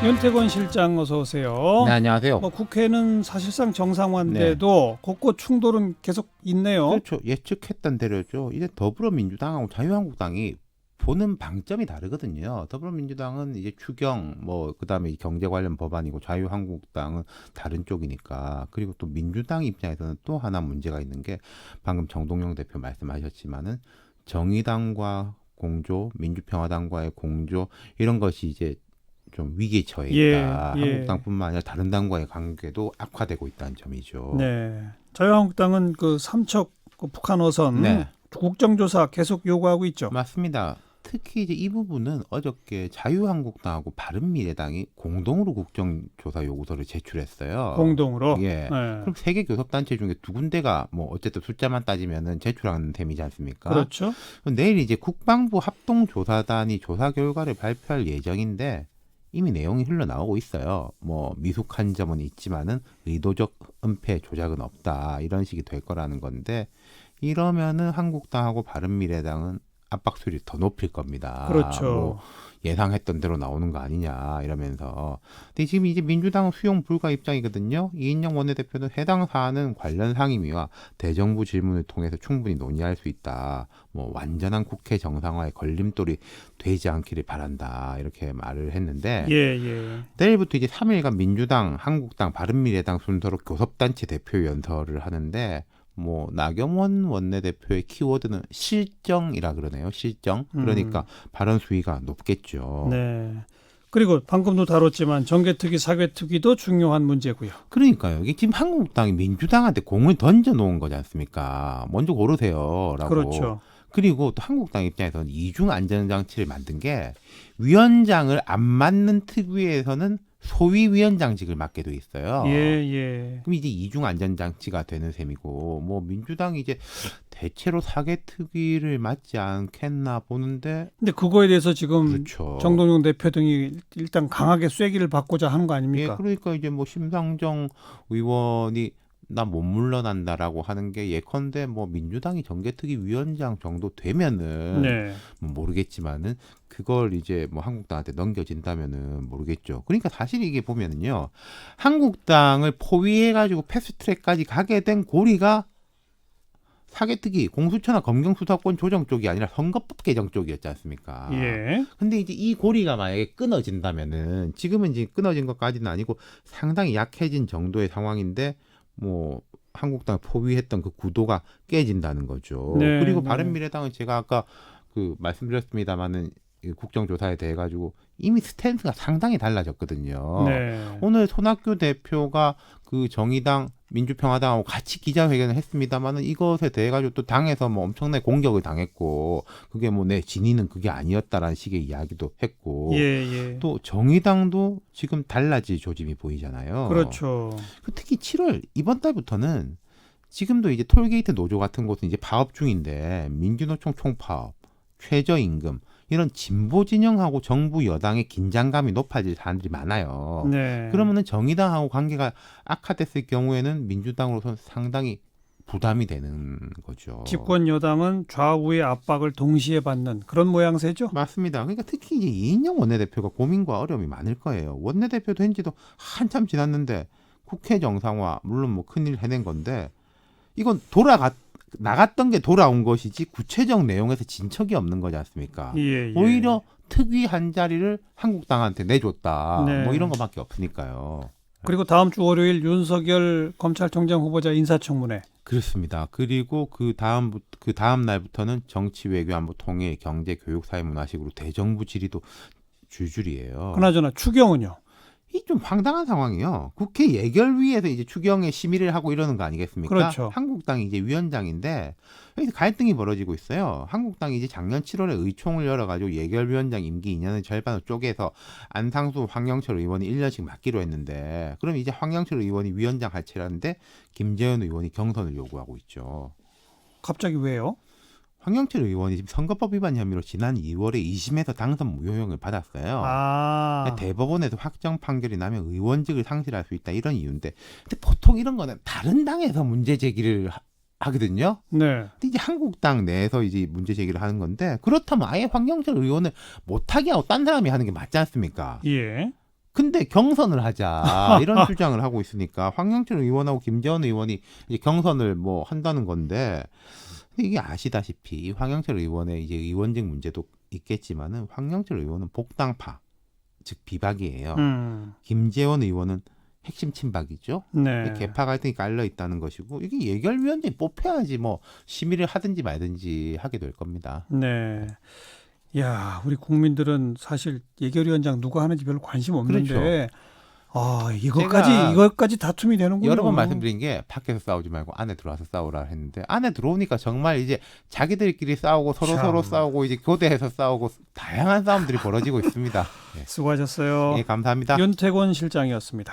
윤태권 실장 어서 오세요. 네, 안녕하세요. 국회는 사실상 정상화인데도 곳곳 충돌은 계속 있네요. 그렇죠. 예측했던 대로죠. 이제 더불어민주당하고 자유한국당이 보는 방점이 다르거든요. 더불어민주당은 이제 추경, 그다음에 경제 관련 법안이고 자유한국당은 다른 쪽이니까. 그리고 또 민주당 입장에서는 또 하나 문제가 있는 게 방금 정동영 대표 말씀하셨지만은 정의당과 공조, 민주평화당과의 공조 이런 것이 이제 좀 위기에 처해 있다. 한국당뿐만 아니라 다른 당과의 관계도 악화되고 있다는 점이죠. 네, 자유한국당은 그 삼척 북한 어선 국정조사 계속 요구하고 있죠. 맞습니다. 특히 이제 이 부분은 어저께 자유한국당하고 바른미래당이 공동으로 국정조사 요구서를 제출했어요. 공동으로. 예. 그럼 세 개 교섭단체 중에 두 군데가 어쨌든 숫자만 따지면은 제출하는 셈이지 않습니까? 그렇죠. 내일 이제 국방부 합동조사단이 조사 결과를 발표할 예정인데. 이미 내용이 흘러나오고 있어요. 미숙한 점은 있지만은 의도적 은폐 조작은 없다. 이런 식이 될 거라는 건데 이러면은 한국당하고 바른미래당은 압박 수위를 더 높일 겁니다. 그렇죠. 예상했던 대로 나오는 거 아니냐 이러면서. 근데 지금 이제 민주당은 수용 불가 입장이거든요. 이인영 원내대표는 해당 사안은 관련 상임위와 대정부 질문을 통해서 충분히 논의할 수 있다. 완전한 국회 정상화에 걸림돌이 되지 않기를 바란다. 이렇게 말을 했는데 내일부터 이제 3일간 민주당, 한국당, 바른미래당 순서로 교섭단체 대표 연설을 하는데 나경원 원내대표의 키워드는 실정이라 그러네요. 실정. 그러니까 발언 수위가 높겠죠. 네. 그리고 방금도 다뤘지만 정개특위, 사개특위도 중요한 문제고요. 그러니까요. 이게 지금 한국당이 민주당한테 공을 던져놓은 거지 않습니까? 먼저 고르세요라고. 그렇죠. 그리고 또 한국당 입장에서는 이중 안전장치를 만든 게 위원장을 안 맡는 특위에서는 소위 위원장직을 맡게 돼 있어요. 그럼 이제 이중 안전장치가 되는 셈이고 민주당이 이제 대체로 사개특위를 맡지 않겠나 보는데. 근데 그거에 대해서 지금 그렇죠. 정동영 대표 등이 일단 강하게 쐐기를 받고자 하는 거 아닙니까? 그러니까 이제 심상정 의원이 나 못 물러난다라고 하는 게 예컨대 민주당이 정개특위 위원장 정도 되면은 모르겠지만은 그걸 이제 한국당한테 넘겨진다면은 모르겠죠. 그러니까 사실 이게 보면은요, 한국당을 포위해가지고 패스트트랙까지 가게 된 고리가 사개특위, 공수처나 검경수사권 조정 쪽이 아니라 선거법 개정 쪽이었지 않습니까? 근데 이제 이 고리가 만약에 끊어진다면은 지금은 이제 끊어진 것까지는 아니고 상당히 약해진 정도의 상황인데. 한국당 포위했던 그 구도가 깨진다는 거죠. 그리고 바른미래당은 제가 아까 말씀드렸습니다마는 국정조사에 대해 가지고 이미 스탠스가 상당히 달라졌거든요. 오늘 손학규 대표가 그 정의당, 민주평화당하고 같이 기자회견을 했습니다마는 이것에 대해 가지고 또 당에서 엄청나게 공격을 당했고 그게 내 진위는 그게 아니었다라는 식의 이야기도 했고 또 정의당도 지금 달라질 조짐이 보이잖아요. 그렇죠. 특히 7월 이번 달부터는 지금도 이제 톨게이트 노조 같은 곳은 이제 파업 중인데 민주노총 총파업, 최저임금 이런 진보 진영하고 정부 여당의 긴장감이 높아질 사람들이 많아요. 그러면은 정의당하고 관계가 악화됐을 경우에는 민주당으로서는 상당히 부담이 되는 거죠. 집권 여당은 좌우의 압박을 동시에 받는 그런 모양새죠? 맞습니다. 그러니까 특히 이제 이인영 원내대표가 고민과 어려움이 많을 거예요. 원내대표 된 지도 한참 지났는데 국회 정상화 물론 큰일 해낸 건데 이건 나갔던 게 돌아온 것이지 구체적 내용에서 진척이 없는 거지 않습니까? 오히려 특위 한 자리를 한국당한테 내줬다. 이런 것밖에 없으니까요. 그리고 다음 주 월요일 윤석열 검찰총장 후보자 인사청문회. 그렇습니다. 그리고 그 다음 날부터는 정치, 외교, 안보, 통일, 경제, 교육, 사회, 문화식으로 대정부 질의도 줄줄이에요. 그나저나 추경은요? 이 좀 황당한 상황이요. 국회 예결위에서 이제 추경에 심의를 하고 이러는 거 아니겠습니까? 그렇죠. 한국당이 이제 위원장인데 여기서 갈등이 벌어지고 있어요. 한국당이 이제 작년 7월에 의총을 열어가지고 예결위원장 임기 2년의 절반을 쪼개서 안상수, 황영철 의원이 1년씩 맡기로 했는데 그럼 이제 황영철 의원이 위원장 할 차례인데 김재현 의원이 경선을 요구하고 있죠. 갑자기 왜요? 황영철 의원이 지금 선거법 위반 혐의로 지난 2월에 2심에서 당선 무효형을 받았어요. 대법원에서 확정 판결이 나면 의원직을 상실할 수 있다 이런 이유인데 근데 보통 이런 거는 다른 당에서 문제 제기를 하거든요. 근데 이제 한국당 내에서 이제 문제 제기를 하는 건데 그렇다면 아예 황영철 의원을 못하게 하고 딴 사람이 하는 게 맞지 않습니까? 근데 경선을 하자 이런 주장을 하고 있으니까 황영철 의원하고 김재원 의원이 이제 경선을 뭐 한다는 건데 이게 아시다시피 이 황영철 의원의 이제 의원직 문제도 있겠지만은 황영철 의원은 복당파 즉 비박이에요. 김재원 의원은 핵심 친박이죠. 네. 개파 갈등이 깔려 있다는 것이고 이게 예결위원장이 뽑혀야지 뭐 심의를 하든지 말든지 하게 될 겁니다. 네. 야, 우리 국민들은 사실 예결위원장 누가 하는지 별로 관심 없는데, 그렇죠. 아, 제가 이것까지 다툼이 되는군요. 여러 번 말씀드린 게 밖에서 싸우지 말고 안에 들어와서 싸우라 했는데 안에 들어오니까 정말 이제 자기들끼리 싸우고 서로 싸우고 이제 교대해서 싸우고 다양한 싸움들이 벌어지고 있습니다. 네. 수고하셨어요. 예, 감사합니다. 윤태권 실장이었습니다.